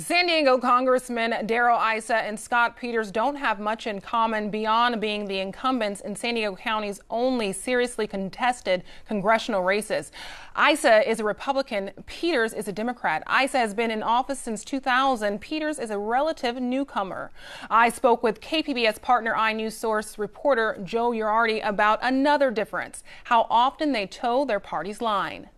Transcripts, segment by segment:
San Diego Congressmen Darrell, Issa, and Scott Peters don't have much in common beyond being the incumbents in San Diego County's only seriously contested congressional races. Issa is a Republican. Peters is a Democrat. Issa has been in office since 2000. Peters is a relative newcomer. I spoke with KPBS partner iNews source reporter Joe Uriarty about another difference: how often they toe their party's line.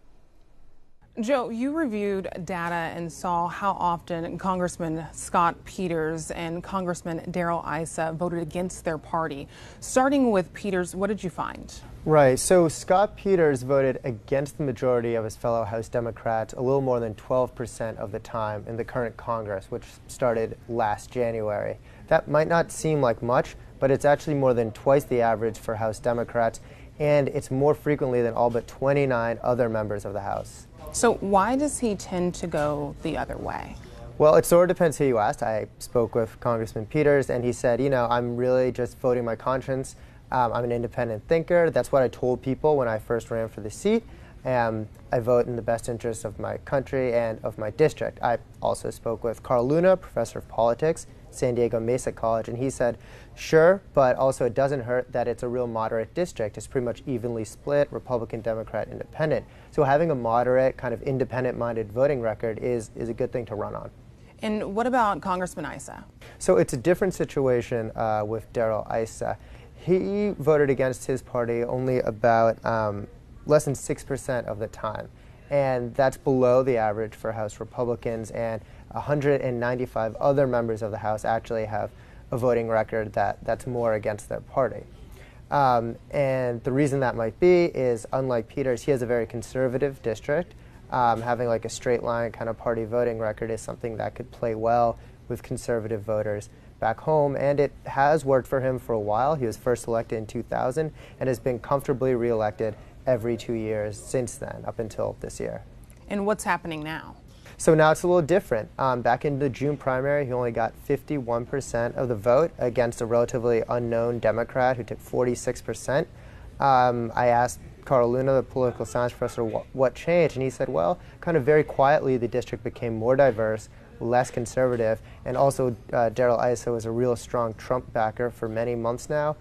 Joe, you reviewed data and saw how often Congressman Scott Peters and Congressman Darrell Issa voted against their party. Starting with Peters, what did you find? Right, so Scott Peters voted against the majority of his fellow House Democrats a little more than 12% of the time in the current Congress, which started last January. That might not seem like much, but it's actually more than twice the average for House Democrats, and it's more frequently than all but 29 other members of the House. So why does he tend to go the other way? Well, it sort of depends who you asked. I spoke with Congressman Peters, and he said, I'm really just voting my conscience. I'm an independent thinker. That's what I told people when I first ran for the seat. I vote in the best interest of my country and of my district. I also spoke with Carl Luna, professor of politics, San Diego Mesa College, and he said, sure, but also it doesn't hurt that it's a real moderate district. It's pretty much evenly split, Republican, Democrat, Independent. So having a moderate, kind of independent-minded voting record is a good thing to run on. And what about Congressman Issa? So it's a different situation with Darrell Issa. He voted against his party only about less than 6% of the time. And that's below the average for House Republicans, and 195 other members of the House actually have a voting record that's more against their party. And the reason that might be is, unlike Peters, he has a very conservative district. Having like a straight line kind of party voting record is something that could play well with conservative voters back home, and it has worked for him for a while. He was first elected in 2000 and has been comfortably reelected every 2 years since then, up until this year. And what's happening now? So now it's a little different. Back in the June primary, he only got 51% of the vote against a relatively unknown Democrat who took 46%. I asked Carl Luna, the political science professor, what changed, and he said, well, kind of very quietly, the district became more diverse, less conservative, and also Darrell Issa was a real strong Trump backer for many months now.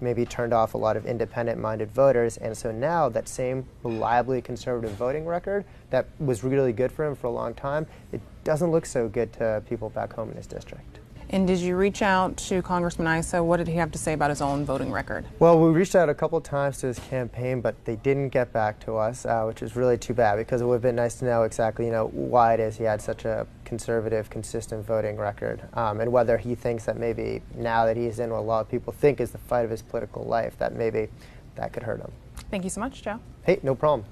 Maybe turned off a lot of independent-minded voters, and so now that same reliably conservative voting record that was really good for him for a long time, it doesn't look so good to people back home in his district. And did you reach out to Congressman Issa? What did he have to say about his own voting record? Well, we reached out a couple times to his campaign, but they didn't get back to us, which is really too bad, because it would have been nice to know exactly, why it is he had such a conservative, consistent voting record, and whether he thinks that maybe now that he's in what a lot of people think is the fight of his political life, that maybe that could hurt him. Thank you so much, Joe. Hey, no problem.